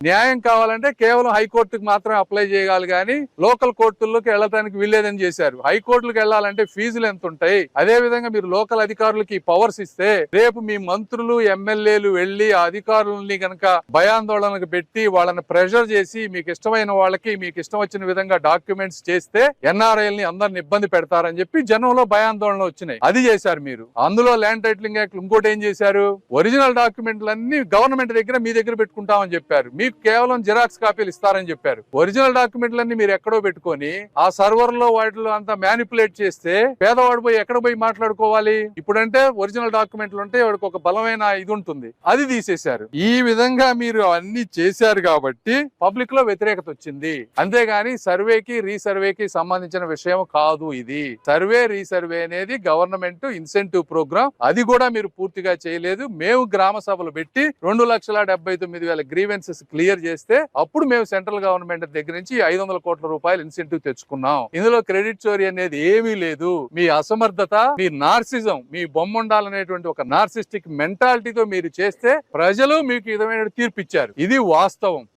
న్యాయం కావాలంటే కేవలం హైకోర్టుకు మాత్రమే అప్లై చేయాలి కానీ లోకల్ కోర్టుల్లోకి వెళ్ళడానికి వీల్లేదని చేశారు. హైకోర్టులకు వెళ్ళాలంటే ఫీజులు ఎంత ఉంటాయి? అదే విధంగా మీరు లోకల్ అధికారులకి పవర్స్ ఇస్తే రేపు మీ మంత్రులు ఎమ్మెల్యేలు వెళ్లి ఆ అధికారులని గనక భయాందోళనకు పెట్టి వాళ్ళని ప్రెషర్ చేసి మీకు ఇష్టమైన వాళ్ళకి మీకు ఇష్టం వచ్చిన విధంగా డాక్యుమెంట్స్ చేస్తే ఎన్ఆర్ఐల్ని అందరిని ఇబ్బంది పెడతారని చెప్పి జనంలో భయాందోళన వచ్చినాయి. అది చేశారు మీరు. అందులో ల్యాండ్ టైటిలింగ్ యాక్ట్ ఇంకోటి ఏం చేశారు? ఒరిజినల్ డాక్యుమెంట్లన్నీ గవర్నమెంట్ దగ్గర మీ దగ్గర పెట్టుకుంటామని చెప్పారు. మీకు కేవలం జిరాక్స్ కాపీలు ఇస్తారని చెప్పారు. ఒరిజినల్ డాక్యుమెంట్లన్నీ మీరు ఎక్కడో పెట్టుకొని ఆ సర్వర్ లో వాటిలో అంతా మ్యానిపులేట్ చేస్తే పేదవాడు పోయి ఎక్కడ పోయి మాట్లాడుకోవాలి? ఇప్పుడంటే ఒరిజినల్ డాక్యుమెంట్లు ఉంటే వాడికి ఒక బలమైన ఇది ఉంటుంది, అది తీసేశారు. ఈ విధంగా మీరు అన్ని చేశారు కాబట్టి పబ్లిక్ లో వ్యతిరేకత వచ్చింది. అంతేగాని సర్వేకి రీసర్వేకి సంబంధించిన విషయం కాదు ఇది. సర్వే రీసర్వే అనేది గవర్నమెంట్ ఇన్సెంటివ్ ప్రోగ్రామ్. అది కూడా మీరు పూర్తిగా చేయలేదు. మేము గ్రామ సభలు పెట్టి 2,79,000 గ్రీవెన్సెస్ క్లియర్ చేస్తే అప్పుడు మేము సెంట్రల్ గవర్నమెంట్ దగ్గర నుంచి 500 కోట్ల రూపాయలు ఇన్సెంటివ్ తెచ్చుకున్నాం. ఇందులో క్రెడిట్ చోరీ అనేది ఏమీ లేదు. మీ అసమర్థత, మీ నార్సిజం, మీ బొమ్మ ఉండాలనేటువంటి ఒక నార్సిస్టిక్ మెంటాలిటీతో మీరు చేస్తే ప్రజలు మీకు విధమైన తీర్పు ఇచ్చారు. ఇది వాస్తవం.